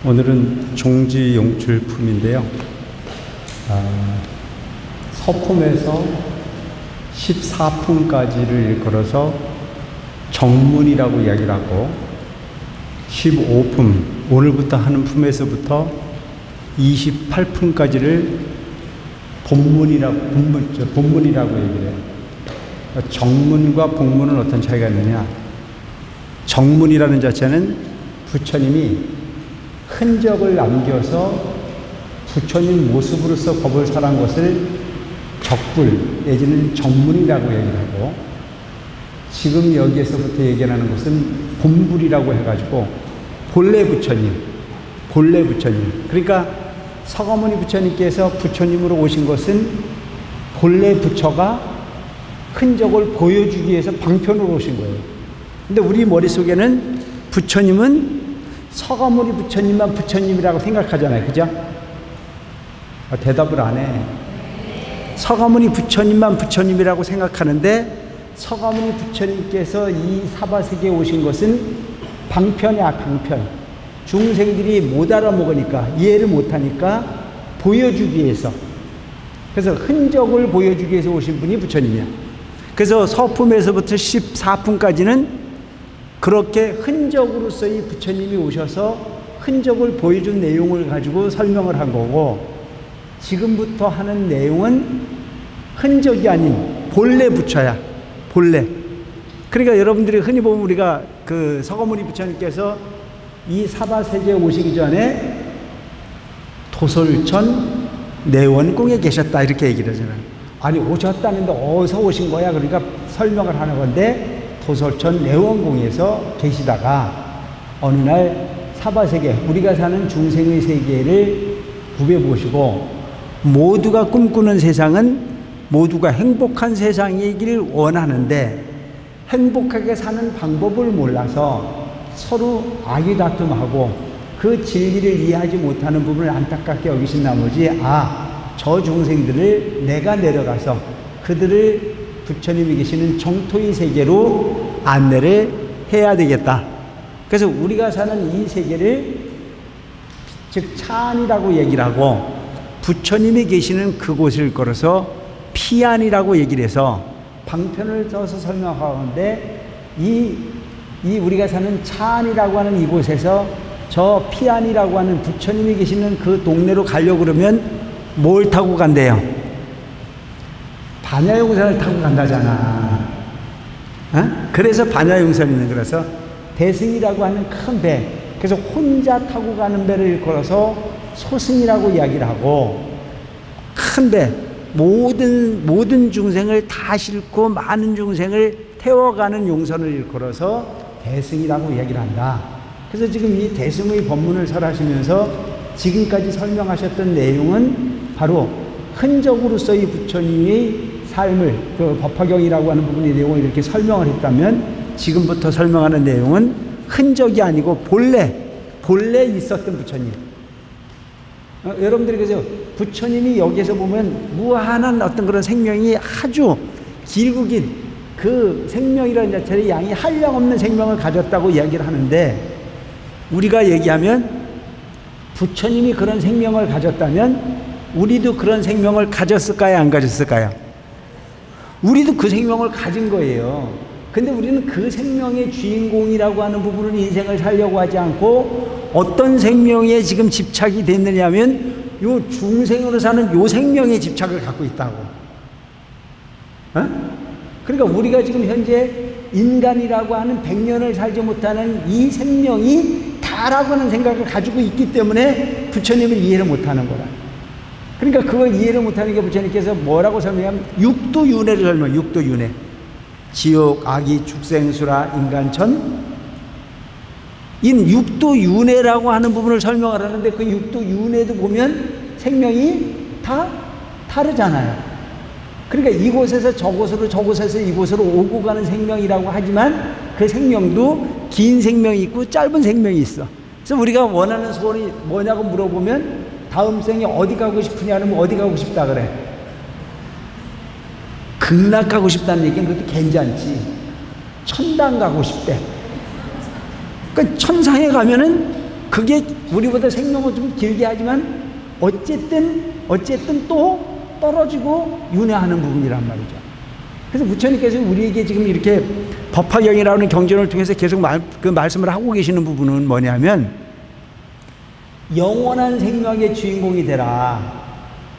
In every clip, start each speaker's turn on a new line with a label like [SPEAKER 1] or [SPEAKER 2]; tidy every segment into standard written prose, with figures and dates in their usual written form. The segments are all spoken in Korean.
[SPEAKER 1] 오늘은 종지용출품인데요. 서품에서 14품까지를 일컬어서 정문이라고 이야기를 하고, 15품, 오늘부터 하는 품에서부터 28품까지를 본문이라고 얘기를 해요. 정문과 본문은 어떤 차이가 있느냐? 정문이라는 자체는 부처님이 흔적을 남겨서 부처님 모습으로서 법을 설한 것을 적불 내지는 정문이라고 얘기를 하고, 지금 여기에서부터 얘기하는 것은 본불이라고 해가지고 본래 부처님, 그러니까 서가모니 부처님께서 부처님으로 오신 것은 본래 부처가 흔적을 보여주기 위해서 방편으로 오신 거예요. 근데 우리 머릿속에는 부처님은 서가모니 부처님만 부처님이라고 생각하잖아요. 그죠? 대답을 안 해. 서가모니 부처님만 부처님이라고 생각하는데, 서가모니 부처님께서 이 사바세계에 오신 것은 방편이야, 방편. 중생들이 못 알아먹으니까, 이해를 못하니까 보여주기 위해서. 그래서 흔적을 보여주기 위해서 오신 분이 부처님이야. 그래서 서품에서부터 14품까지는 그렇게 흔적으로서의 부처님이 오셔서 흔적을 보여준 내용을 가지고 설명을 한 거고, 지금부터 하는 내용은 흔적이 아닌 본래 부처야. 본래. 그러니까 여러분들이 흔히 보면 우리가 그 서가모니 부처님께서 이 사바세계에 오시기 전에 도솔천 내원궁에 계셨다 이렇게 얘기를 하잖아요. 아니 오셨다는데 어디서 오신 거야? 그러니까 설명을 하는 건데, 도솔천 내원궁에서 계시다가 어느 날 사바세계, 우리가 사는 중생의 세계를 구해보시고, 모두가 꿈꾸는 세상은 모두가 행복한 세상이길 원하는데 행복하게 사는 방법을 몰라서 서로 아기다툼하고 그 진리를 이해하지 못하는 부분을 안타깝게 여기신 나머지, 저 중생들을 내가 내려가서 그들을 부처님이 계시는 정토의 세계로 안내를 해야 되겠다. 그래서 우리가 사는 이 세계를 즉 차안이라고 얘기를 하고, 부처님이 계시는 그곳을 걸어서 피안이라고 얘기를 해서 방편을 써서 설명하는데, 이 우리가 사는 차안이라고 하는 이곳에서 저 피안이라고 하는 부처님이 계시는 그 동네로 가려고 그러면 뭘 타고 간대요? 반야용선을 타고 간다잖아. 그래서 반야용선이 그래서 대승이라고 하는 큰 배, 그래서 혼자 타고 가는 배를 일컬어서 소승이라고 이야기를 하고, 큰 배, 모든 중생을 다 싣고 많은 중생을 태워가는 용선을 일컬어서 대승이라고 이야기를 한다. 그래서 지금 이 대승의 법문을 설하시면서 지금까지 설명하셨던 내용은 바로 흔적으로서의 부처님의 삶을, 그 법화경이라고 하는 부분의 내용을 이렇게 설명을 했다면, 지금부터 설명하는 내용은 흔적이 아니고 본래 있었던 부처님. 여러분들이 그래서 부처님이 여기에서 보면 무한한 어떤 그런 생명이 아주 길고 긴 그 생명이라는 자체의 양이 한량없는 생명을 가졌다고 이야기를 하는데, 우리가 얘기하면 부처님이 그런 생명을 가졌다면 우리도 그런 생명을 가졌을까요? 안 가졌을까요? 우리도 그 생명을 가진 거예요. 근데 우리는 그 생명의 주인공이라고 하는 부분을 인생을 살려고 하지 않고 어떤 생명에 지금 집착이 됐느냐 하면 요 중생으로 사는 요 생명에 집착을 갖고 있다고. 그러니까 우리가 지금 현재 인간이라고 하는 100년을 살지 못하는 이 생명이 다라고 하는 생각을 가지고 있기 때문에 부처님을 이해를 못하는 거라. 그러니까 그걸 이해를 못하니까 부처님께서 뭐라고 설명하면 육도윤회를 설명해요. 육도윤회. 지옥, 악이, 축생수라, 인간천. 이 육도윤회라고 하는 부분을 설명을 하는데, 그 육도윤회도 보면 생명이 다 다르잖아요. 그러니까 이곳에서 저곳으로, 저곳에서 이곳으로 오고 가는 생명이라고 하지만 그 생명도 긴 생명이 있고 짧은 생명이 있어. 그래서 우리가 원하는 소원이 뭐냐고 물어보면 다음 생에 어디 가고 싶으냐면 어디 가고 싶다 그래. 극락 가고 싶다는 얘기는 그것도 괜찮지. 천당 가고 싶대. 그러니까 천상에 가면은 그게 우리보다 생명은 좀 길게 하지만 어쨌든 또 떨어지고 윤회하는 부분이란 말이죠. 그래서 부처님께서 우리에게 지금 이렇게 법화경이라는 경전을 통해서 계속 그 말씀을 하고 계시는 부분은 뭐냐면, 영원한 생명의 주인공이 되라.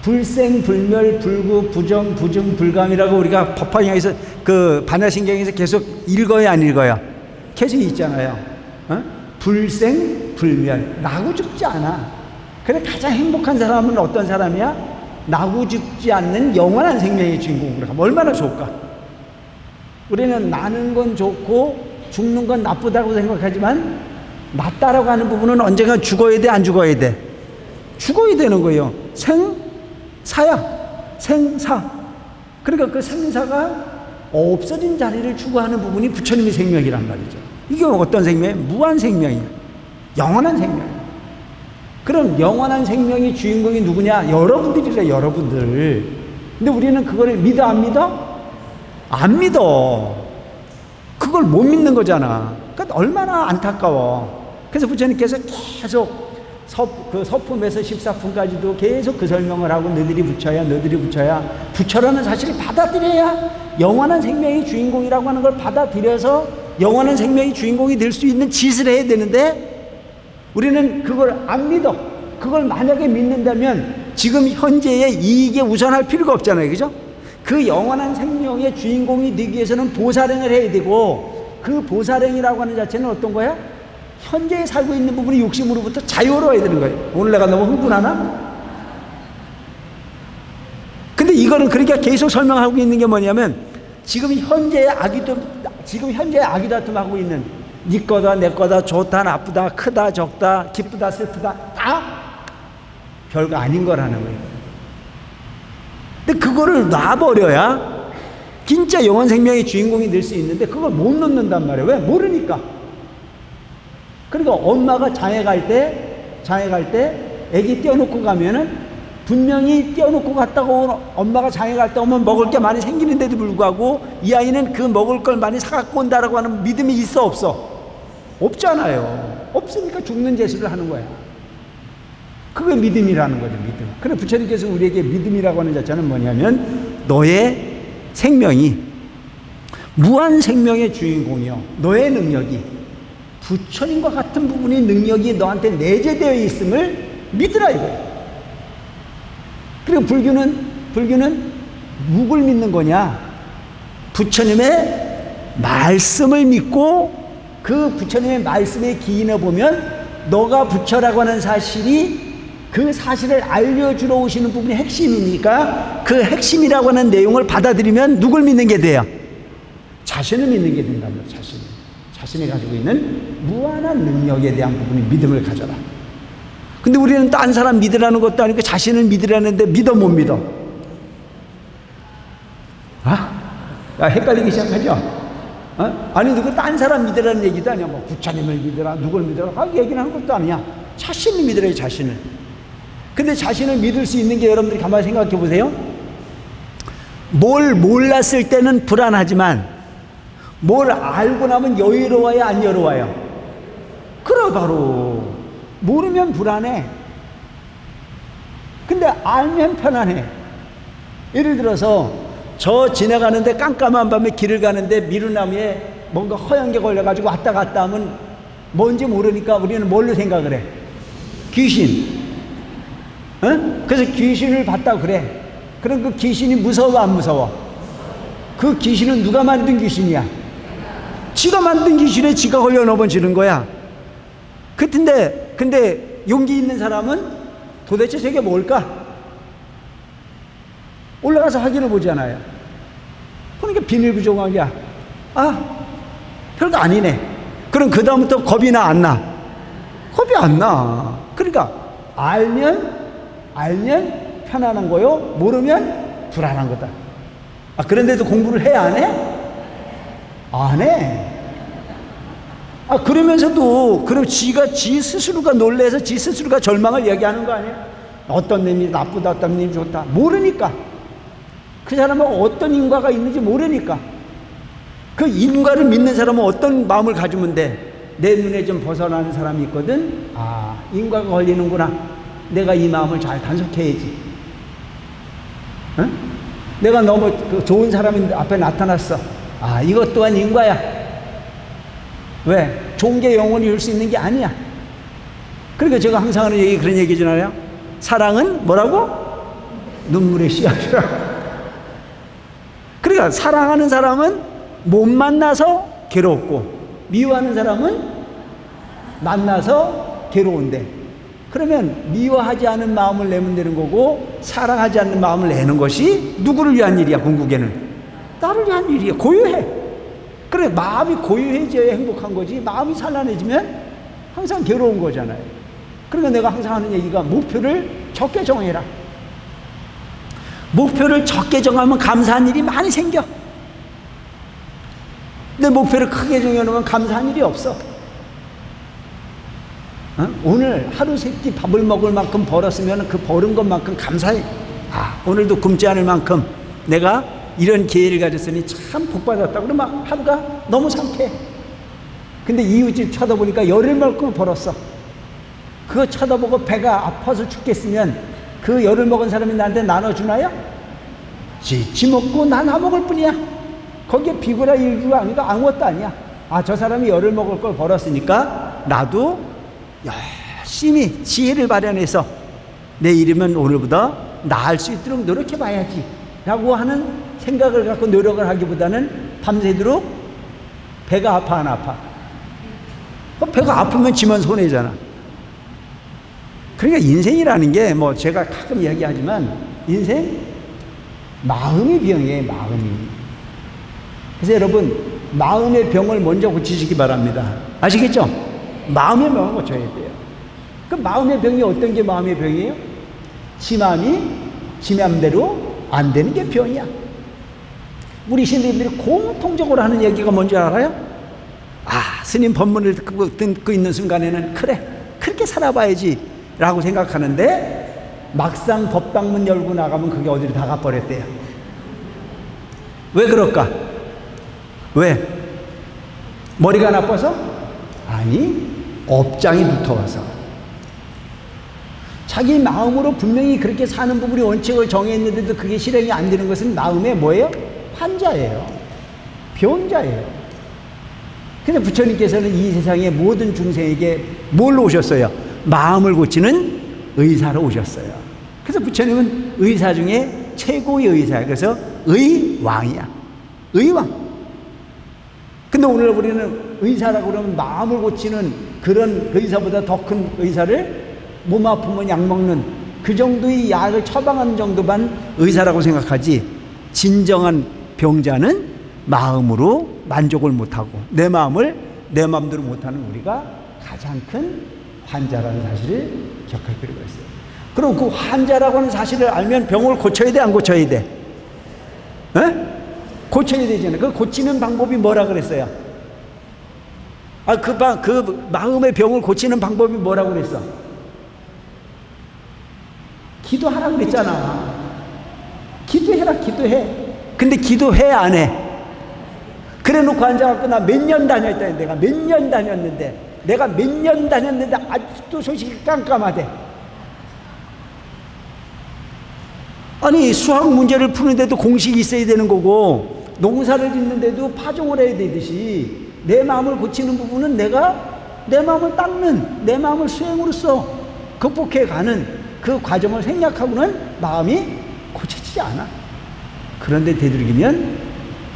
[SPEAKER 1] 불생, 불멸, 불구, 부정, 부증, 불감이라고 우리가 법화경에서 그 반야신경에서 계속 읽어야 안 읽어야? 계속 있잖아요. 불생, 불멸. 나고 죽지 않아. 그래, 가장 행복한 사람은 어떤 사람이야? 나고 죽지 않는 영원한 생명의 주인공으로 가면 얼마나 좋을까? 우리는 나는 건 좋고 죽는 건 나쁘다고 생각하지만, 낫다라고 하는 부분은 언젠가 죽어야 돼, 안 죽어야 돼? 죽어야 되는 거예요. 생사. 그러니까 그 생사가 없어진 자리를 추구하는 부분이 부처님의 생명이란 말이죠. 이게 어떤 생명이에요? 무한 생명이에요. 영원한 생명이에요. 그럼 영원한 생명의 주인공이 누구냐? 여러분들이래, 여러분들. 근데 우리는 그거를 믿어, 안 믿어? 안 믿어. 그걸 못 믿는 거잖아. 그러니까 얼마나 안타까워. 그래서 부처님께서 계속 그 서품에서 14품까지도 계속 그 설명을 하고, 너희들이 부처야. 부처라는 사실을 받아들여야 영원한 생명의 주인공이라고 하는 걸 받아들여서 영원한 생명의 주인공이 될 수 있는 짓을 해야 되는데, 우리는 그걸 안 믿어. 그걸 만약에 믿는다면 지금 현재의 이익에 우선할 필요가 없잖아요. 그죠? 그 영원한 생명의 주인공이 되기 위해서는 보살행을 해야 되고, 그 보살행이라고 하는 자체는 어떤 거야? 현재에 살고 있는 부분이 욕심으로부터 자유로워야 되는 거예요. 오늘 내가 너무 흥분하나? 근데 이거는 그러니까 계속 설명하고 있는 게 뭐냐면, 지금 현재의 아기다툼하고 있는 네 거다, 내 거다, 좋다, 나쁘다, 크다, 적다, 기쁘다, 슬프다, 다 별거 아닌 거라는 거예요. 근데 그거를 놔버려야 진짜 영원 생명의 주인공이 될 수 있는데, 그걸 못 놓는단 말이에요. 왜? 모르니까. 그러니까 엄마가 장에 갈 때 애기 떼어놓고 가면은, 분명히 떼어놓고 갔다고 엄마가 장에 갈 때 오면 먹을 게 많이 생기는데도 불구하고 이 아이는 그 먹을 걸 많이 사갖고 온다라고 하는 믿음이 있어, 없어? 없잖아요. 없으니까 죽는 제수를 하는 거야. 그게 믿음이라는 거죠, 믿음. 그래, 부처님께서 우리에게 믿음이라고 하는 자체는 뭐냐면, 너의 생명이 무한 생명의 주인공이요, 너의 능력이 부처님과 같은 부분의 능력이 너한테 내재되어 있음을 믿으라 이거예요. 그리고 불교는 누굴 믿는 거냐? 부처님의 말씀을 믿고, 그 부처님의 말씀에 기인해 보면 너가 부처라고 하는 사실이, 그 사실을 알려주러 오시는 부분이 핵심이니까, 그 핵심이라고 하는 내용을 받아들이면 누굴 믿는 게 돼요? 자신을 믿는 게 된단 말이에요. 자신이 가지고 있는 무한한 능력에 대한 부분이 믿음을 가져라. 근데 우리는 딴 사람 믿으라는 것도 아니고 자신을 믿으라는데 믿어, 못 믿어? 헷갈리기 시작하죠? 아니, 누구 딴 사람 믿으라는 얘기도 아니야. 뭐 부처님을 믿으라, 누굴 믿으라, 얘기를 하는 것도 아니야. 자신을 믿으라, 자신을. 근데 자신을 믿을 수 있는 게, 여러분들이 가만히 생각해 보세요. 뭘 몰랐을 때는 불안하지만 뭘 알고 나면 여유로워요, 안 여유로워요? 그래, 바로 모르면 불안해. 근데 알면 편안해. 예를 들어서 저 지나가는데, 깜깜한 밤에 길을 가는데 미루나무에 뭔가 허연 게 걸려가지고 왔다 갔다 하면 뭔지 모르니까 우리는 뭘로 생각을 해? 귀신. 그래서 귀신을 봤다고 그래. 그럼 그 귀신이 무서워, 안 무서워? 그 귀신은 누가 만든 귀신이야? 지가 만든 귀신에 지가 걸려 넘어지는 거야. 근데 용기 있는 사람은 도대체 저게 뭘까? 올라가서 확인해 보잖아요. 그러니까 비밀부조각이야. 별거 아니네. 그럼 그 다음부터 겁이 나, 안 나? 겁이 안 나. 그러니까 알면 편안한 거요, 모르면 불안한 거다. 그런데도 공부를 해, 안 해? 안 해. 그러면서도, 그럼 지 스스로가 놀래서 지 스스로가 절망을 얘기하는 거 아니야? 어떤 놈이 나쁘다, 어떤 놈이 좋다. 모르니까. 그 사람은 어떤 인과가 있는지 모르니까. 그 인과를 믿는 사람은 어떤 마음을 가지면 돼? 내 눈에 좀 벗어나는 사람이 있거든. 아, 인과가 걸리는구나. 내가 이 마음을 잘 단속해야지. 응? 내가 너무 좋은 사람이 앞에 나타났어. 아, 이것 또한 인과야. 왜? 좋은 게 영원히 줄 수 있는 게 아니야. 그러니까 제가 항상 하는 얘기, 그런 얘기잖아요. 사랑은 뭐라고? 눈물의 씨앗이라고. 그러니까 사랑하는 사람은 못 만나서 괴롭고, 미워하는 사람은 만나서 괴로운데, 그러면 미워하지 않은 마음을 내면 되는 거고, 사랑하지 않는 마음을 내는 것이 누구를 위한 일이야? 궁극에는 나를 위한 일이야. 고요해. 그래, 마음이 고요해져야 행복한 거지. 마음이 산란해지면 항상 괴로운 거잖아요. 그러니까 내가 항상 하는 얘기가, 목표를 적게 정해라. 목표를 적게 정하면 감사한 일이 많이 생겨. 근데 목표를 크게 정해놓으면 감사한 일이 없어. 어? 오늘 하루 세끼 밥을 먹을 만큼 벌었으면 그 벌은 것만큼 감사해. 아, 오늘도 굶지 않을 만큼 내가 이런 기회를 가졌으니 참 복받았다. 그러면 하루가 너무 상쾌해. 근데 이웃집 쳐다보니까 열흘 만큼 벌었어. 그거 쳐다보고 배가 아파서 죽겠으면 그 열흘 먹은 사람이 나한테 나눠주나요? 지 먹고 난 안 먹을 뿐이야. 거기에 비구라 일구가 아니라 아무것도 아니야. 아, 저 사람이 열흘 먹을 걸 벌었으니까 나도 열심히 지혜를 발현해서 내일이면 오늘보다 나을 수 있도록 노력해 봐야지 라고 하는 생각을 갖고 노력을 하기보다는 밤새도록 배가 아파, 안 아파? 배가 아프면 지만 손해잖아. 그러니까 인생이라는 게, 뭐 제가 가끔 이야기하지만, 인생 마음의 병이에요. 마음이. 그래서 여러분, 마음의 병을 먼저 고치시기 바랍니다. 아시겠죠? 마음의 병을 고쳐야 돼요. 그 마음의 병이 어떤 게 마음의 병이에요? 지 마음이 지 맘대로 안 되는 게 병이야. 우리 신도님들이 공통적으로 하는 얘기가 뭔지 알아요? 아, 스님 법문을 듣고 있는 순간에는 그래, 그렇게 살아봐야지 라고 생각하는데, 막상 법당문 열고 나가면 그게 어디로 다 가버렸대요. 왜 그럴까? 왜? 머리가 나빠서? 아니, 업장이 붙어와서. 자기 마음으로 분명히 그렇게 사는 부분이 원칙을 정했는데도 그게 실행이 안 되는 것은 마음의 뭐예요? 환자예요. 병자예요. 그래서 부처님께서는 이 세상의 모든 중생에게 뭘로 오셨어요? 마음을 고치는 의사로 오셨어요. 그래서 부처님은 의사 중에 최고의 의사예요. 그래서 의왕이야. 의왕. 근데 오늘 우리는 의사라고 그러면 마음을 고치는 그런 의사보다 더 큰 의사를, 몸 아프면 약 먹는 그 정도의 약을 처방하는 정도만 의사라고 생각하지, 진정한 병자는 마음으로 만족을 못하고 내 마음을 내 마음대로 못하는 우리가 가장 큰 환자라는 사실을 기억할 필요가 있어요. 그럼 그 환자라고 하는 사실을 알면 병을 고쳐야 돼, 안 고쳐야 돼? 에? 고쳐야 되잖아요. 그 고치는 방법이 뭐라 그랬어요? 아, 그 마음의 병을 고치는 방법이 뭐라고 그랬어? 기도하라 그랬잖아. 기도해라, 기도해. 근데 기도해, 안 해? 그래 놓고 앉아갖고 나 몇 년 다녔다. 내가 몇 년 다녔는데, 아직도 소식이 깜깜하대. 아니, 수학 문제를 푸는데도 공식이 있어야 되는 거고, 농사를 짓는데도 파종을 해야 되듯이, 내 마음을 고치는 부분은 내가 내 마음을 닦는, 내 마음을 수행으로써 극복해가는 그 과정을 생략하고는 마음이 고쳐지지 않아. 그런데 되도록이면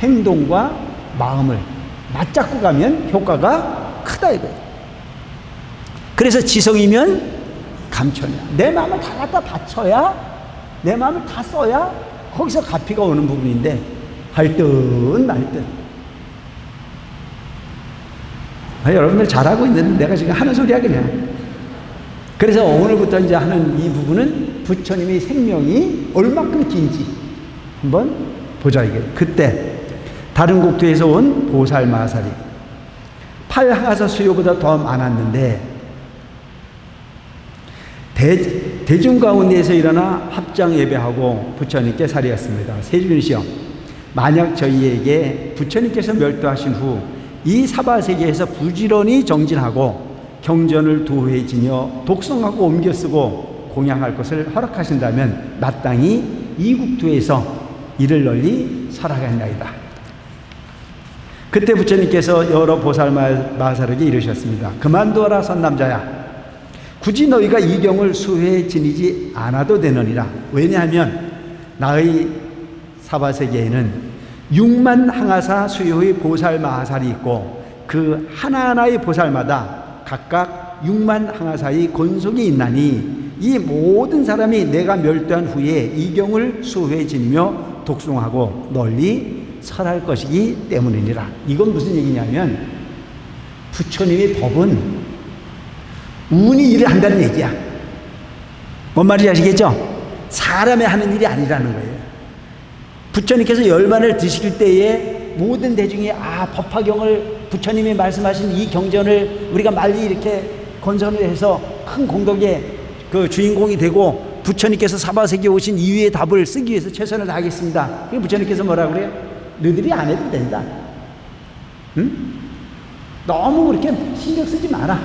[SPEAKER 1] 행동과 마음을 맞잡고 가면 효과가 크다 이거예요. 그래서 지성이면 감천이야. 내 마음을 다 갖다 바쳐야, 내 마음을 다 써야 거기서 가피가 오는 부분인데, 할 듯 말 듯. 여러분들 잘하고 있는데 내가 지금 하는 소리야 그냥. 그래서 오늘부터 이제 하는 이 부분은 부처님의 생명이 얼마큼 긴지 한번 보자 이게. 그때 다른 국토에서 온 보살 마살이 팔항아서 수요보다 더 많았는데, 대중 가운데에서 일어나 합장 예배하고 부처님께 살이었습니다. 세준시여, 만약 저희에게 부처님께서 멸도하신 후 이 사바세계에서 부지런히 정진하고 경전을 도회지며 독성하고 옮겨 쓰고 공양할 것을 허락하신다면 마땅히 이 국토에서 이를 널리 설하겠나이다. 그때 부처님께서 여러 보살마사에게 이르셨습니다. 그만두어라 선남자야. 굳이 너희가 이 경을 수회에 지니지 않아도 되느니라. 왜냐하면 나의 사바세계에는 6만 항아사 수요의 보살마하살이 있고 그 하나하나의 보살마다 각각 6만 항아사의 권속이 있나니 이 모든 사람이 내가 멸도한 후에 이 경을 수회에 지니며 독송하고 널리 설할 것이기 때문이니라. 이건 무슨 얘기냐면 부처님의 법은 운이 일을 한다는 얘기야. 뭔 말인지 아시겠죠? 사람이 하는 일이 아니라는 거예요. 부처님께서 열반을 드실 때에 모든 대중이 법화경을 부처님이 말씀하신 이 경전을 우리가 말리 이렇게 건설을 해서 큰 공덕의 그 주인공이 되고 부처님께서 사바세계에 오신 이유의 답을 쓰기 위해서 최선을 다하겠습니다. 그게 부처님께서 뭐라 그래요? 너희들이 안 해도 된다. 응? 너무 그렇게 신경 쓰지 마라.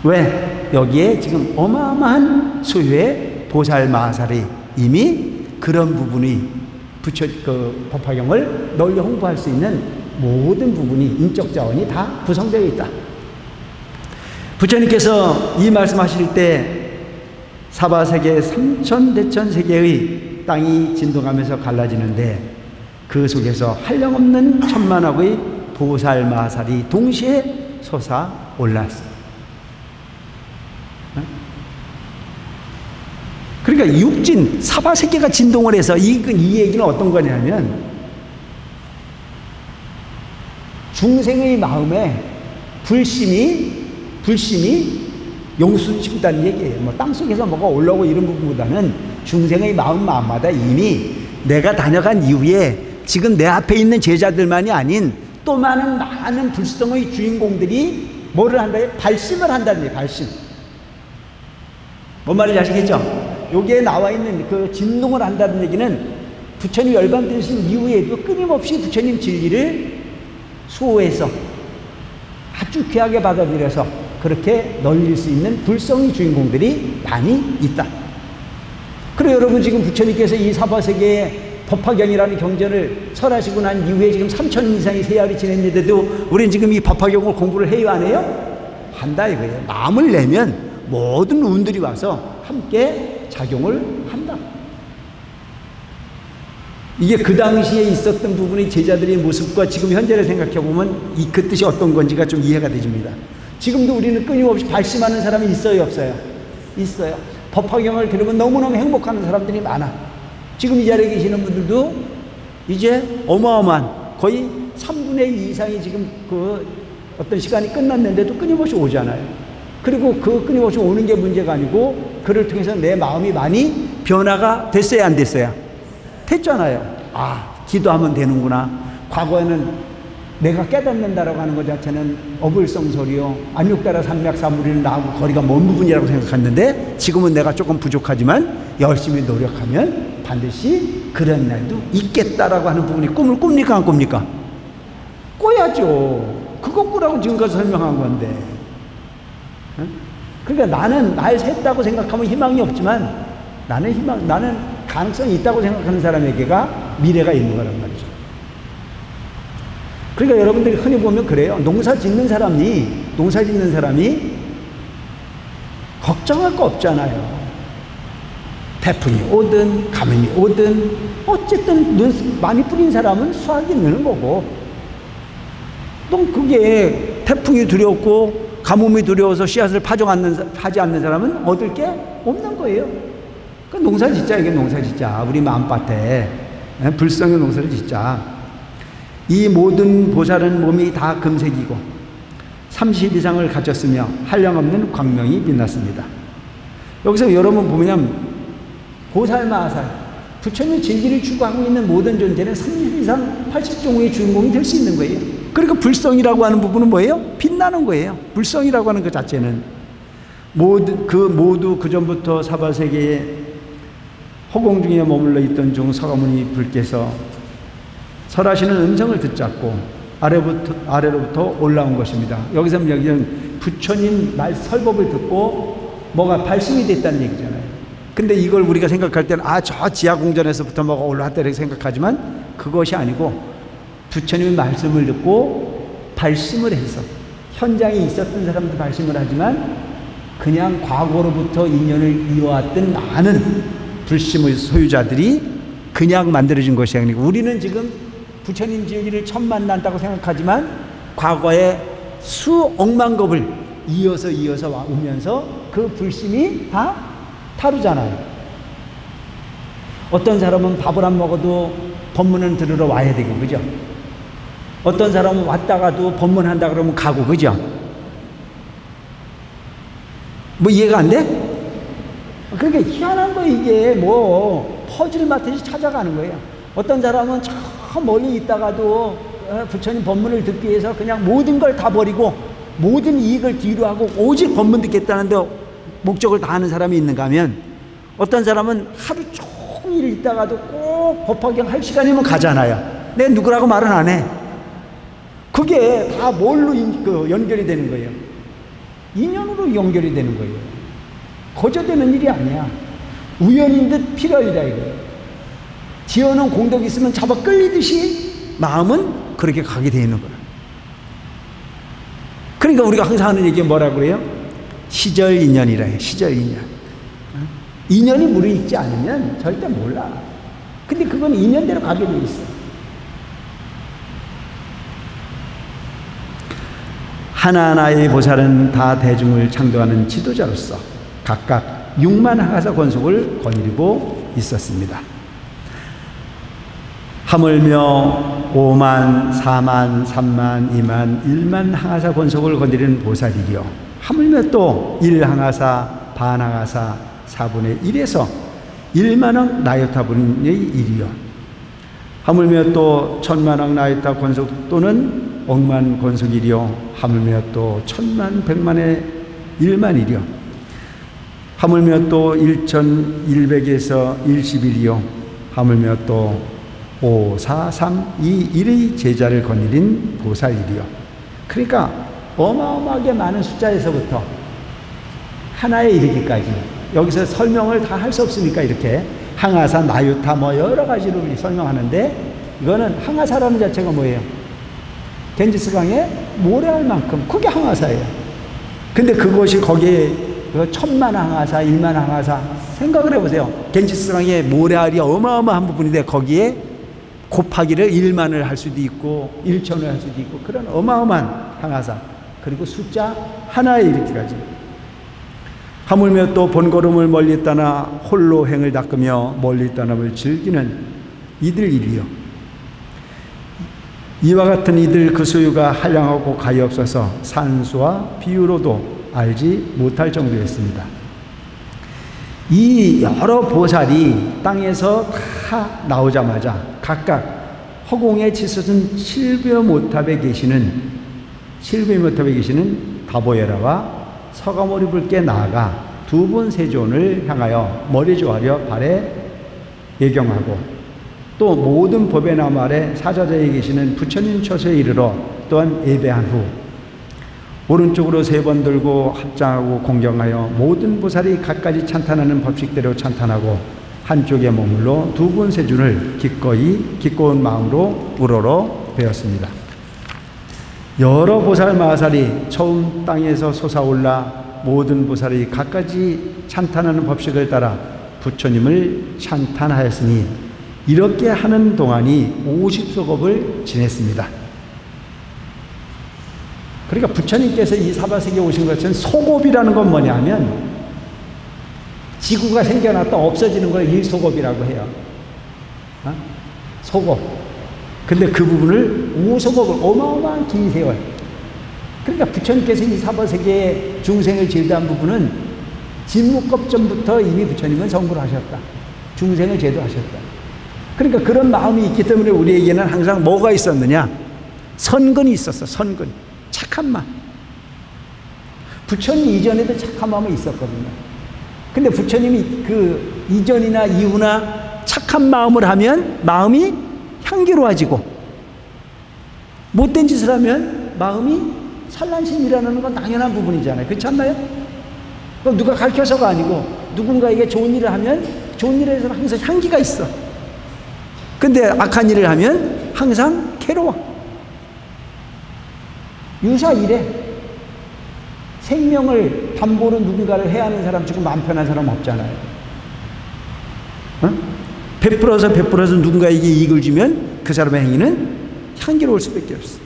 [SPEAKER 1] 왜? 여기에 지금 어마어마한 수요의 보살마하살이 이미 그런 부분이 그 법화경을 널리 홍보할 수 있는 모든 부분이 인적 자원이 다 구성되어 있다. 부처님께서 이 말씀하실 때 사바세계 삼천대천 세계의 땅이 진동하면서 갈라지는데 그 속에서 한량없는 천만억의 보살마하살이 동시에 솟아올랐어요. 그러니까 육진 사바세계가 진동을 해서 이 얘기는 어떤 거냐면 중생의 마음에 불심이 용수심다는 얘기예요. 뭐 땅속에서 뭐가 올라오고 이런 부분보다는 중생의 마음마다 이미 내가 다녀간 이후에 지금 내 앞에 있는 제자들만이 아닌 또 많은 불성의 주인공들이 뭐를 한다? 발심을 한다는 얘기예요. 발심. 뭔 말인지 아시겠죠? 여기에 나와 있는 그 진동을 한다는 얘기는 부처님 열반 되신 이후에도 끊임없이 부처님 진리를 수호해서 아주 귀하게 받아들여서 그렇게 널릴 수 있는 불성의 주인공들이 많이 있다. 그리고 여러분 지금 부처님께서 이 사바세계에 법화경이라는 경전을 설하시고 난 이후에 지금 3천 이상의 세월이 지냈는데도 우리는 지금 이 법화경을 공부를 해요, 안 해요? 한다 이거예요. 마음을 내면 모든 운들이 와서 함께 작용을 한다. 이게 그 당시에 있었던 부분의 제자들의 모습과 지금 현재를 생각해 보면 그 뜻이 어떤 건지가 좀 이해가 되집니다. 지금도 우리는 끊임없이 발심하는 사람이 있어요, 없어요? 있어요. 법화경을 들으면 너무너무 행복하는 사람들이 많아. 지금 이 자리에 계시는 분들도 이제 어마어마한 거의 3분의 2 이상이 지금 그 어떤 시간이 끝났는데도 끊임없이 오잖아요. 그리고 그 끊임없이 오는 게 문제가 아니고 그를 통해서 내 마음이 많이 변화가 됐어야 안 됐어요? 됐잖아요. 기도하면 되는구나. 과거에는 내가 깨닫는다라고 하는 것 자체는 어불성설이요, 안육다라 삼맥사무리는 나하고 거리가 먼 부분이라고 생각했는데 지금은 내가 조금 부족하지만 열심히 노력하면 반드시 그런 날도 있겠다라고 하는 부분이 꿈을 꿉니까 안 꿉니까? 꿔야죠. 그거 꾸라고 지금까지 설명한 건데. 그러니까 나는 날 샜다고 생각하면 희망이 없지만 나는 가능성이 있다고 생각하는 사람에게가 미래가 있는 거란 말이죠. 그러니까 여러분들이 흔히 보면 그래요. 농사 짓는 사람이 걱정할 거 없잖아요. 태풍이 오든 가뭄이 오든 어쨌든 눈 많이 뿌린 사람은 수확이 느는 거고, 또 그게 태풍이 두렵고 가뭄이 두려워서 씨앗을 파지 않는 사람은 얻을 게 없는 거예요. 그 농사 짓자, 이게 농사 짓자. 우리 마음밭에 불성의 농사를 짓자. 이 모든 보살은 몸이 다 금색이고 30 이상을 갖췄으며 한량없는 광명이 빛났습니다. 여기서 여러분 보면 보살마하살, 부처님 진리를 추구하고 있는 모든 존재는 30 이상 80종의 주인공이 될 수 있는 거예요. 그러니까 불성이라고 하는 부분은 뭐예요? 빛나는 거예요. 불성이라고 하는 것 자체는 모두 그 전부터 사바세계에 허공 중에 머물러 있던 중 서가모니 불께서 설하시는 음성을 듣잡고 아래로부터 올라온 것입니다. 여기서 여기는 부처님 말 설법을 듣고 뭐가 발심이 됐다는 얘기잖아요. 근데 이걸 우리가 생각할 때는 저 지하 공전에서부터 뭐가 올라왔다 이렇게 생각하지만 그것이 아니고 부처님의 말씀을 듣고 발심을 해서 현장에 있었던 사람도 발심을 하지만 그냥 과거로부터 인연을 이어왔던 많은 불심의 소유자들이 그냥 만들어진 것이 아니고 우리는 지금 부처님 지으기를 처음 만난다고 생각하지만 과거에 수억만 겁을 이어서 오면서 그 불심이 다 타루잖아요. 어떤 사람은 밥을 안 먹어도 법문을 들으러 와야 되고, 그죠? 어떤 사람은 왔다가도 법문한다 그러면 가고, 그죠? 뭐 이해가 안 돼? 그러니까 희한한 거 이게 뭐 퍼즐 마트에서 찾아가는 거예요. 어떤 사람은 저 멀리 있다가도 부처님 법문을 듣기 위해서 그냥 모든 걸 다 버리고 모든 이익을 뒤로 하고 오직 법문 듣겠다는데 목적을 다 하는 사람이 있는가 하면 어떤 사람은 하루 종일 있다가도 꼭 법화경 할 시간이면 가잖아요. 내가 누구라고 말은 안 해. 그게 다 뭘로 연결이 되는 거예요? 인연으로 연결이 되는 거예요. 거저되는 일이 아니야. 우연인 듯 필연이다 이거예요. 지어놓은 공덕이 있으면 잡아 끌리듯이 마음은 그렇게 가게 되어 있는 거야. 그러니까 우리가 항상 하는 얘기가 뭐라고 그래요? 시절 인연이라 해요. 시절 인연. 인연이 무르익지 않으면 절대 몰라. 근데 그건 인연대로 가게 돼 있어. 하나하나의 보살은 다 대중을 창도하는 지도자로서 각각 6만 하가사 권속을 거느리고 있었습니다. 하물며 5만, 4만, 3만, 2만, 1만 항하사 권속을 거느리는 보살이요. 하물며 또 1항하사, 반항하사, 4분의 1에서 1만억 나요타분의 1이요. 하물며 또 1000만억 나요타 권속 또는 억만 권속이요. 하물며 또 1000만, 100만의 1만 1이요. 하물며 또 1100에서 11이요. 하물며 또 5, 4, 3, 2, 1의 제자를 거느린 보살이요. 그러니까 어마어마하게 많은 숫자에서부터 하나에 이르기까지 여기서 설명을 다 할 수 없으니까 이렇게 항하사, 나유타 뭐 여러 가지로 설명하는데 이거는 항하사라는 자체가 뭐예요? 겐지스강에 모래알 만큼 그게 항하사예요. 근데 그것이 거기에 1000만 항하사, 1만 항하사 생각을 해보세요. 겐지스강에 모래알이 어마어마한 부분인데 거기에 곱하기를 1만을 할 수도 있고 1천을 할 수도 있고 그런 어마어마한 항하사 그리고 숫자 하나에 이르기까지 하물며 또 본걸음을 멀리 떠나 홀로 행을 닦으며 멀리 떠남을 즐기는 이들 일이요. 이와 같은 이들 그 소유가 한량하고 가히 없어서 산수와 비유로도 알지 못할 정도였습니다. 이 여러 보살이 땅에서 다 나오자마자 각각 허공에 치솟은 칠배모탑에 계시는 다보에라와 서가모니 불께 나아가 두 번 세존을 향하여 머리 조아려 발에 예경하고 또 모든 법의 나무 아래 사자자에 계시는 부처님 처소에 이르러 또한 예배한 후 오른쪽으로 3번 들고 합장하고 공경하여 모든 보살이 각가지 찬탄하는 법칙대로 찬탄하고 한쪽에 머물러 두 번 세준을 기꺼운 마음으로 우러러 배웠습니다. 여러 보살 마하살이 처음 땅에서 솟아올라 모든 보살이 각가지 찬탄하는 법칙을 따라 부처님을 찬탄하였으니 이렇게 하는 동안이 50소겁을 지냈습니다. 그러니까 부처님께서 이 사바세계에 오신 것은 소겁이라는 건 뭐냐면 지구가 생겨났다 없어지는 걸 일소겁이라고 해요. 소겁. 근데 그 부분을 5소겁을 어마어마한 긴 세월. 그러니까 부처님께서 이 사바세계에 중생을 제도한 부분은 진묵겁 전부터 이미 부처님은 성불을 하셨다. 중생을 제도하셨다. 그러니까 그런 마음이 있기 때문에 우리에게는 항상 뭐가 있었느냐? 선근이 있었어. 선근. 착한 마음. 부처님 이전에도 착한 마음이 있었거든요. 근데 부처님이 그 이전이나 이후나 착한 마음을 하면 마음이 향기로워지고 못된 짓을 하면 마음이 산란심이 일어나는 건 당연한 부분이잖아요. 그렇지 않나요? 그럼 누가 가르쳐서가 아니고 누군가에게 좋은 일을 하면 좋은 일에서 항상 향기가 있어. 근데 악한 일을 하면 항상 괴로워. 유사이래. 생명을 담보로 누군가를 해야 하는 사람 치고 마음 편한 사람 없잖아요. 어? 베풀어서 누군가에게 이익을 주면 그 사람의 행위는 향기로울 수밖에 없어.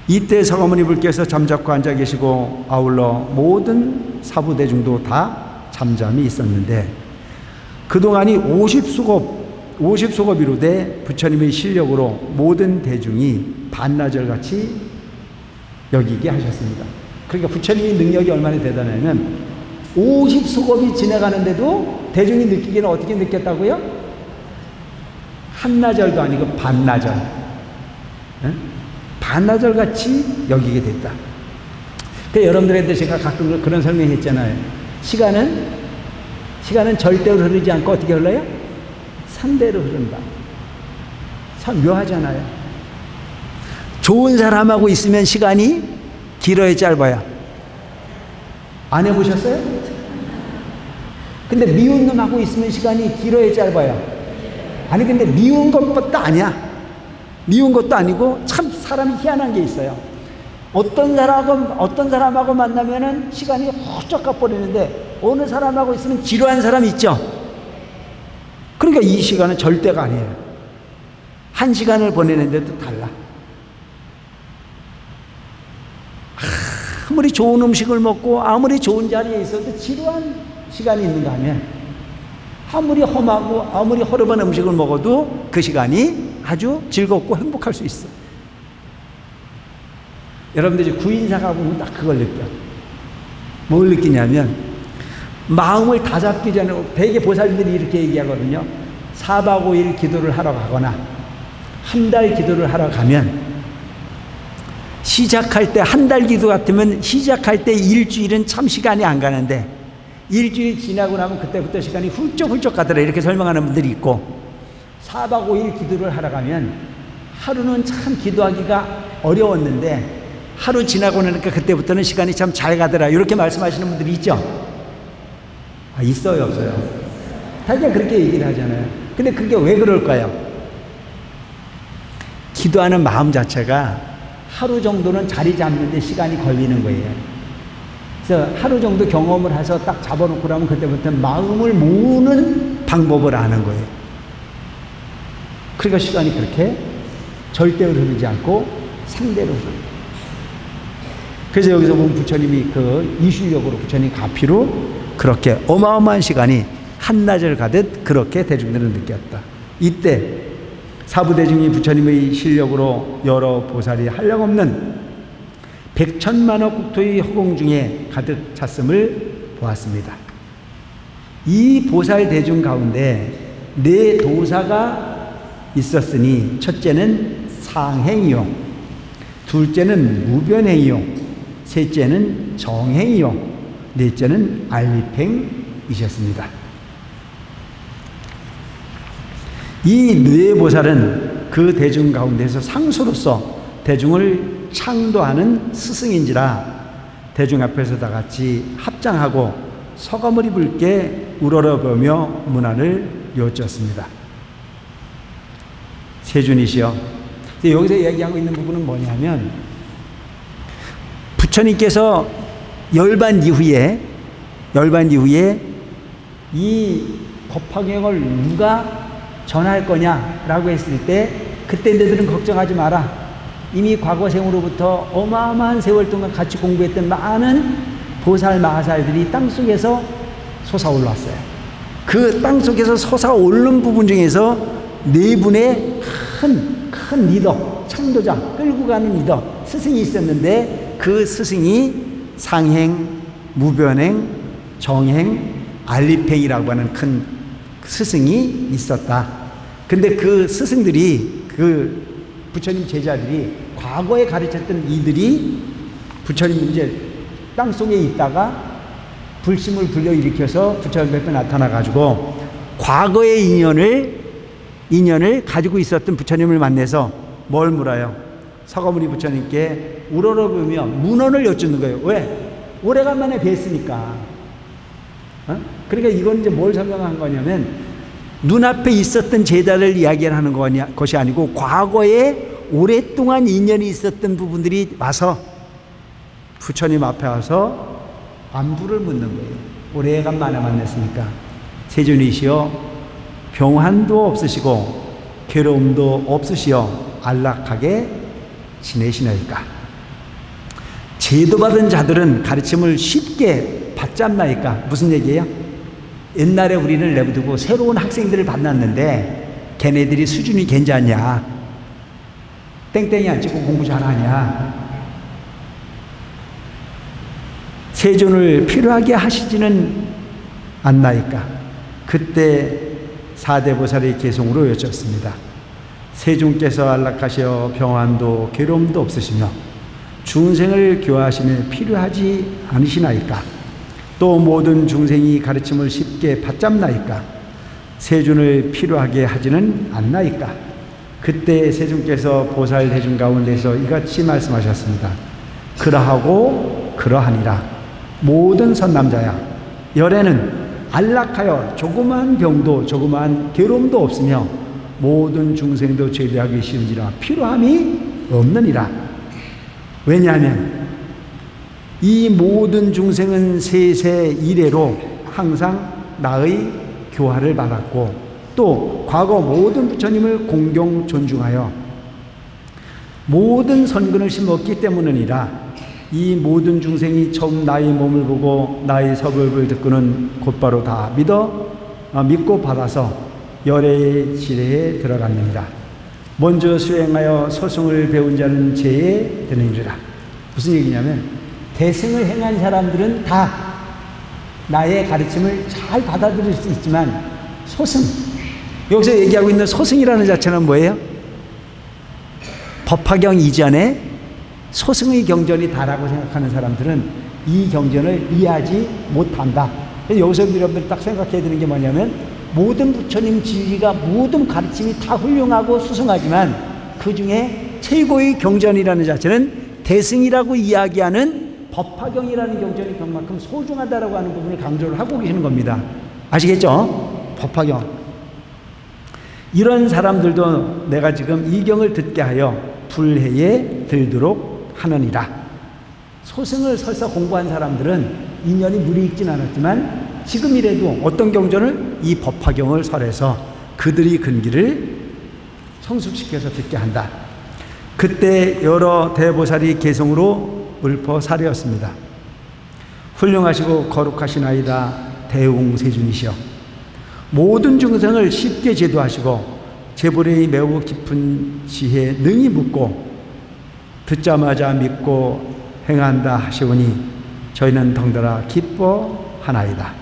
[SPEAKER 1] 이때 서가모니불께서 잠자코 앉아 계시고 아울러 모든 사부대중도 다 잠잠히 있었는데 그동안이 50수겁이로돼 부처님의 실력으로 모든 대중이 반나절같이 여기게 하셨습니다. 그러니까 부처님의 능력이 얼마나 대단하냐면 50수겁이 지나가는데도 대중이 느끼기는 어떻게 느꼈다고요? 한나절도 아니고 반나절. 네? 반나절같이 여기게 됐다. 그러니까 여러분들한테 제가 가끔 그런 설명했잖아요. 시간은 절대로 흐르지 않고 어떻게 흘러요? 상대로 흐른다. 참 묘하잖아요. 좋은 사람하고 있으면 시간이 길어야 짧아요? 안 해보셨어요? 근데 미운 놈하고 있으면 시간이 길어야 짧아요? 아니 근데 미운 것도 아니야. 미운 것도 아니고 참 사람이 희한한 게 있어요. 어떤 사람하고 만나면은 시간이 훌쩍 가버리는데 어느 사람하고 있으면 지루한 사람이 있죠. 그러니까 이 시간은 절대가 아니에요. 한 시간을 보내는데도 달라. 아무리 좋은 음식을 먹고 아무리 좋은 자리에 있어도 지루한 시간이 있는가 하면 아무리 험하고 아무리 허름한 음식을 먹어도 그 시간이 아주 즐겁고 행복할 수 있어. 여러분들 이제 구인사가 보면 딱 그걸 느껴. 뭘 느끼냐면 마음을 다 잡기 전에 대개 보살들이 이렇게 얘기하거든요. 4박 5일 기도를 하러 가거나 한 달 기도를 하러 가면 시작할 때 한 달 기도 같으면 시작할 때 일주일은 참 시간이 안 가는데 일주일 지나고 나면 그때부터 시간이 훌쩍훌쩍 가더라 이렇게 설명하는 분들이 있고 4박 5일 기도를 하러 가면 하루는 참 기도하기가 어려웠는데 하루 지나고 나니까 그때부터는 시간이 참 잘 가더라 이렇게 말씀하시는 분들이 있죠? 아, 있어요 없어요? 다들 그렇게 얘기를 하잖아요. 근데 그게 왜 그럴까요? 기도하는 마음 자체가 하루 정도는 자리 잡는데 시간이 걸리는 거예요. 그래서 하루 정도 경험을 해서 딱 잡아놓고 나면 그때부터 마음을 모으는 방법을 아는 거예요. 그러니까 시간이 그렇게 절대로 흐르지 않고 상대로 흐르는. 그래서 여기서 보면 부처님이 그 이실력으로 부처님 가피로 그렇게 어마어마한 시간이 한나절 가듯 그렇게 대중들은 느꼈다. 이때 사부대중이 부처님의 실력으로 여러 보살이 한량없는 백천만억 국토의 허공 중에 가득 찼음을 보았습니다. 이 보살 대중 가운데 네 도사가 있었으니 첫째는 상행이요, 둘째는 무변행이요, 셋째는 정행이요, 넷째는 알립행이셨습니다. 이 뇌보살은 그 대중 가운데서 상수로서 대중을 창도하는 스승인지라 대중 앞에서 다 같이 합장하고 서가모니 불께 우러러보며 문안을 여쭙습니다. 세준이시여, 여기서 이야기하고 있는 부분은 뭐냐면 부처님께서 열반 이후에 이 법화경을 누가 전할 거냐라고 했을 때 그때 너희들은 걱정하지 마라. 이미 과거 생으로부터 어마어마한 세월 동안 같이 공부했던 많은 보살 마하살들이 땅속에서 솟아올랐어요. 그 땅속에서 솟아오른 부분 중에서 네 분의 큰 리더, 창도자, 끌고 가는 리더, 스승이 있었는데 그 스승이 상행, 무변행, 정행, 알립행이라고 하는 큰 스승이 있었다. 근데 그 스승들이, 그 부처님 제자들이 과거에 가르쳤던 이들이 부처님 이제 땅속에 있다가 불심을 불러일으켜서 부처님 앞에 나타나가지고 과거의 인연을 가지고 있었던 부처님을 만나서 뭘 물어요? 서가모니 부처님께 우러러보며 문헌을 여쭙는 거예요. 왜? 오래간만에 뵀으니까. 그러니까 이건 이제 뭘 설명한 거냐면 눈앞에 있었던 제자를 이야기하는 것이 아니고 과거에 오랫동안 인연이 있었던 부분들이 와서 부처님 앞에 와서 안부를 묻는 거예요. 오래간만에 만났으니까. 세존이시여, 병환도 없으시고 괴로움도 없으시어 안락하게 지내시나이까? 제도받은 자들은 가르침을 쉽게 받지 않나이까? 무슨 얘기예요? 옛날에 우리를 내버두고 새로운 학생들을 만났는데 걔네들이 수준이 괜찮냐? 땡땡이 안 찍고 공부 잘하냐? 세존을 필요하게 하시지는 않나이까? 그때 사대보살의 개송으로 여쭙습니다. 세존께서 안락하시어 병환도 괴로움도 없으시며 중생을 교화하시며 필요하지 않으시나이까? 또 모든 중생이 가르침을 쉽게 받잡나이까? 세존을 필요하게 하지는 않나이까? 그때 세존께서 보살 대중 가운데서 이같이 말씀하셨습니다. 그러하고 그러하니라. 모든 선남자야, 열에는 안락하여 조그마한 병도 조그마한 괴로움도 없으며 모든 중생도 제대하기 쉬운지라 필요함이 없느니라. 왜냐하면 이 모든 중생은 세세 이래로 항상 나의 교화를 받았고 또 과거 모든 부처님을 공경 존중하여 모든 선근을 심었기 때문이니라. 이 모든 중생이 처음 나의 몸을 보고 나의 서법을 듣고는 곧바로 다 믿고 받아서 열애의 지례에 들어갔느니라. 먼저 수행하여 소승을 배운 자는 제에 드느니라. 무슨 얘기냐면 대승을 행한 사람들은 다 나의 가르침을 잘 받아들일 수 있지만 소승, 여기서 얘기하고 있는 소승이라는 자체는 뭐예요? 법화경 이전에 소승의 경전이 다라고 생각하는 사람들은 이 경전을 이해하지 못한다. 여기서 여러분들이 딱 생각해야 되는 게 뭐냐면 모든 부처님 진리가 모든 가르침이 다 훌륭하고 수승하지만 그 중에 최고의 경전이라는 자체는 대승이라고 이야기하는 법화경이라는 경전이 그만큼 소중하다라고 하는 부분을 강조를 하고 계시는 겁니다. 아시겠죠? 법화경. 이런 사람들도 내가 지금 이 경을 듣게 하여 불회에 들도록 하느니라. 소승을 설사 공부한 사람들은 인연이 무리익진 않았지만 지금이라도 어떤 경전을? 이 법화경을 설해서 그들이 근기를 성숙시켜서 듣게 한다. 그때 여러 대보살이 개성으로 읊어사려었습니다. 훌륭하시고 거룩하시나이다 대웅세준이시여, 모든 중생을 쉽게 제도하시고 제불의 매우 깊은 지혜 능히 묻고 듣자마자 믿고 행한다 하시오니 저희는 덩달아 기뻐하나이다.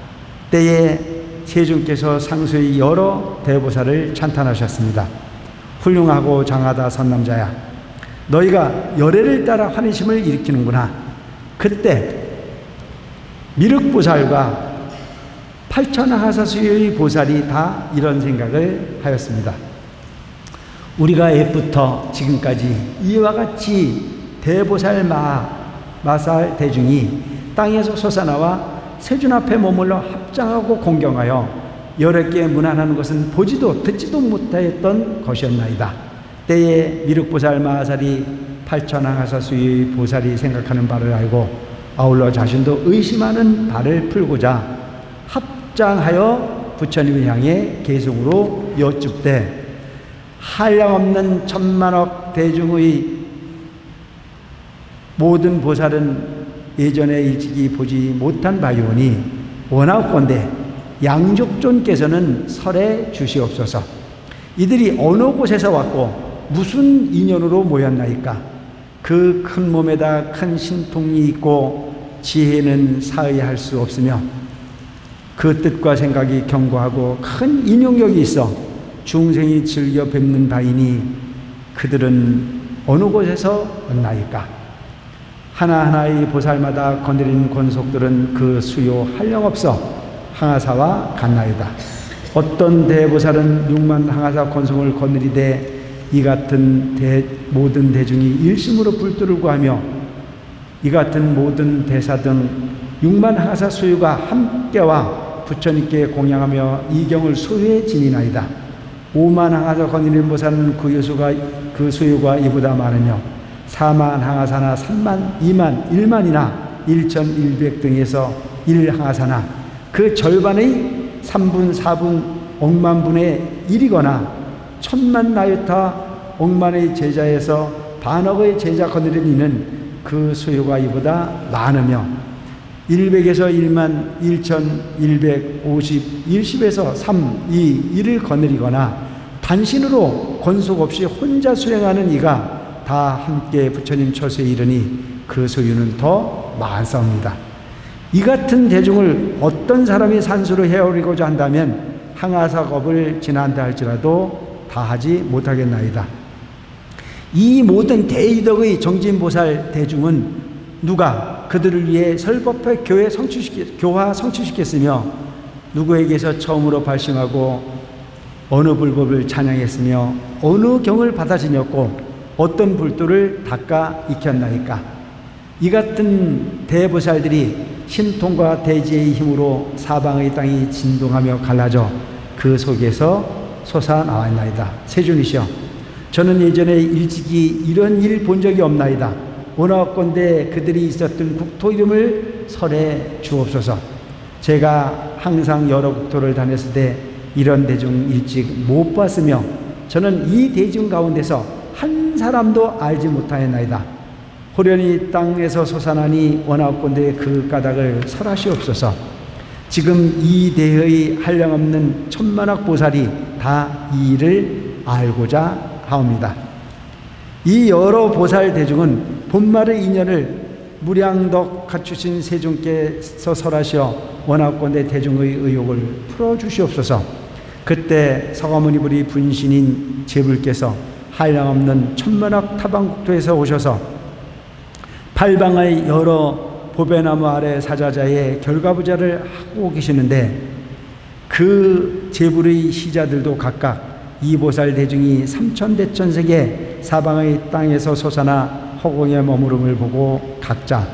[SPEAKER 1] 때에 세존께서 상수의 여러 대보살을 찬탄하셨습니다. 훌륭하고 장하다 선남자야, 너희가 열애를 따라 환희심을 일으키는구나. 그때 미륵보살과 팔천하사수의 보살이 다 이런 생각을 하였습니다. 우리가 옛부터 지금까지 이와 같이 대보살 마살 대중이 땅에서 솟아나와 세존 앞에 머물러 합장하고 공경하여 여러 개 문안하는 것은 보지도 듣지도 못하였던 것이었나이다. 때에 미륵보살 마살이 팔천하사수의 보살이 생각하는 바를 알고 아울러 자신도 의심하는 바를 풀고자 합장하여 부처님을 향해 계속으로 여쭙되 한량없는 천만억 대중의 모든 보살은 예전에 일찍이 보지 못한 바이오니 원하건대 양족존께서는 설해 주시옵소서. 이들이 어느 곳에서 왔고 무슨 인연으로 모였나이까? 그 큰 몸에다 큰 신통이 있고 지혜는 사의할 수 없으며 그 뜻과 생각이 견고하고 큰 인용력이 있어 중생이 즐겨 뵙는 바이니 그들은 어느 곳에서 왔나이까? 하나하나의 보살마다 거느린 권속들은 그 수요 한량없어 항아사와 같나이다. 어떤 대보살은 6만 항아사 권속을 거느리되 이 같은 모든 대중이 일심으로 불도를 구하며 이 같은 모든 대사 등 6만 하사 소유가 함께와 부처님께 공양하며 이 경을 소유에 지니나이다. 5만 항하사 거느리는 보살은 그 소유가 이보다 많으며 4만 항하사나 3만, 2만, 1만이나 1,100 등에서 1항하사나 그 절반의 3분, 4분, 억만분의 1이거나 1000만 나유타 억만의 제자에서 반억의 제자 거느리는 이는 그 소유가 이보다 많으며 100에서 1만 1150, 10에서 3, 2, 1을 거느리거나 단신으로 권속 없이 혼자 수행하는 이가 다 함께 부처님 처소에 이르니 그 소유는 더 많사옵니다. 이 같은 대중을 어떤 사람이 산수로 헤아리고자 한다면 항하사겁을 지난다 할지라도 다 하지 못하겠나이다. 이 모든 대이덕의 정진보살 대중은 누가 그들을 위해 설법해 교화 성취시켰으며 누구에게서 처음으로 발심하고 어느 불법을 찬양했으며 어느 경을 받아 지녔고 어떤 불도를 닦아 익혔나이까. 이 같은 대보살들이 신통과 대지의 힘으로 사방의 땅이 진동하며 갈라져 그 속에서 솟아나왔나이다. 세존이시여, 저는 예전에 일찍이 이런 일 본 적이 없나이다. 원하건대 그들이 있었던 국토 이름을 설해 주옵소서. 제가 항상 여러 국토를 다녔을 때 이런 대중 일찍 못 봤으며 저는 이 대중 가운데서 한 사람도 알지 못하였나이다. 호련히 땅에서 솟아나니 원하건대 그 까닭을 설하시옵소서. 지금 이 대의 한량없는 천만억 보살이 다 이 일을 알고자 하옵니다. 이 여러 보살 대중은 본말의 인연을 무량덕 갖추신 세존께서 설하시어 원하건대 대중의 의욕을 풀어주시옵소서. 그때 서가모니불이 분신인 제불께서 한량없는 천만억 타방국토에서 오셔서 팔방의 여러 보배나무 아래 사자자의 결과부자를 하고 계시는데 그 제불의 시자들도 각각 이 보살 대중이 삼천대천세계 사방의 땅에서 솟아나 허공에 머무름을 보고 각자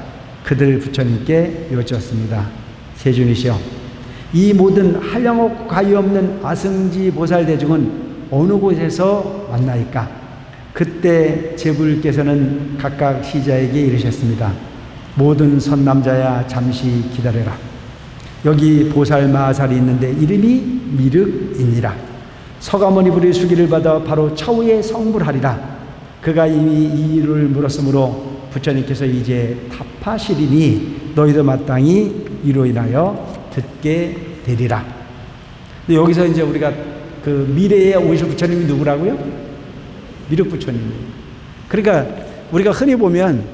[SPEAKER 1] 그들 부처님께 여쭈었습니다. 세존이시여, 이 모든 한량없고 가위없는 아승지 보살 대중은 어느 곳에서 왔나이까? 그때 제불께서는 각각 시자에게 이르셨습니다. 모든 선남자야 잠시 기다려라. 여기 보살 마살이 있는데 이름이 미륵이니라. 서가모니불의 수기를 받아 바로 차후에 성불하리라. 그가 이미 이 일을 물었으므로 부처님께서 이제 답하시리니 너희도 마땅히 이로 인하여 듣게 되리라. 근데 여기서 이제 우리가 그 미래에 오실 부처님이 누구라고요? 미륵 부처님. 그러니까 우리가 흔히 보면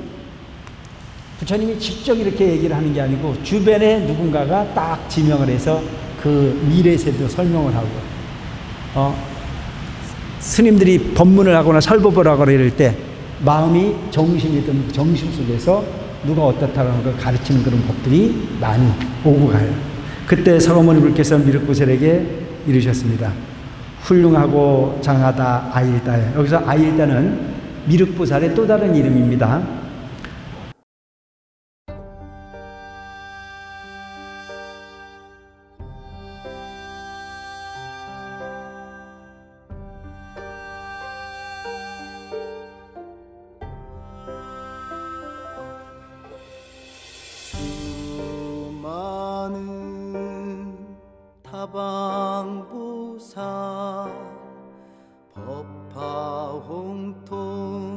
[SPEAKER 1] 부처님이 직접 이렇게 얘기를 하는 게 아니고 주변에 누군가가 딱 지명을 해서 그 미래 세도 설명을 하고 스님들이 법문을 하거나 설법을 하거나 이럴 때 마음이 정심이든 정심 속에서 누가 어떻다는 걸 가르치는 그런 법들이 많이 오고 가요. 그때 서가모니불께서 미륵보살에게 이르셨습니다. 훌륭하고 장하다 아일다야. 여기서 아일다는 미륵보살의 또 다른 이름입니다.
[SPEAKER 2] 사방보살 법화홍통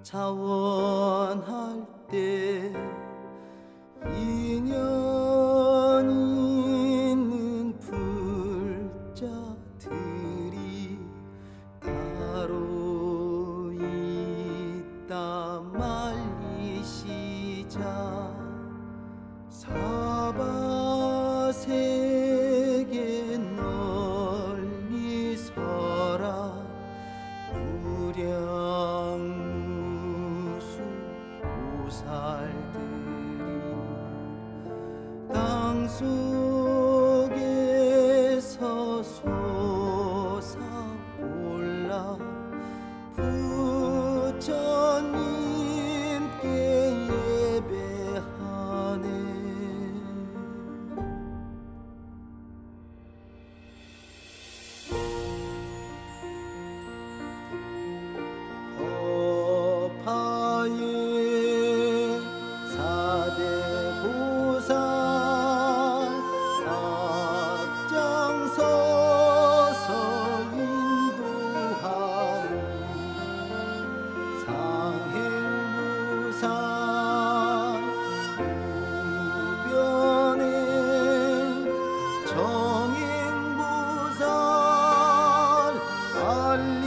[SPEAKER 2] 자원할 때 인연 있는 불자들이 따로 있다 말리시자 사바세계 널리 설아 무량무수 보살 정행보살 알리팽이라.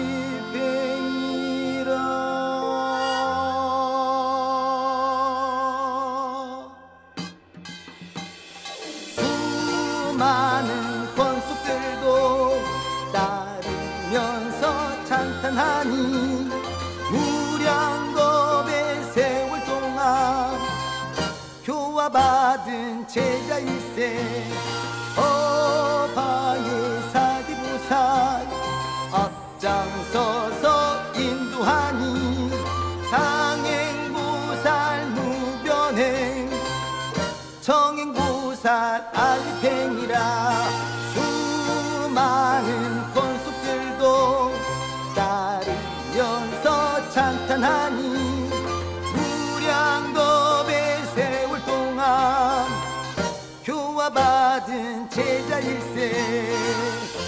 [SPEAKER 2] 수많은 권속들도 따르면서 찬탄하니 무량겁의 세월 동안 교화받은 제자일세. 어바의 사디보살 앞장서서 인도하니 상행보살 무변행 정행보살 알리팽이라. 수많은 권속들도 따르면서 찬탄하니 무량겁의 세월 동안 교화받은 제자일세.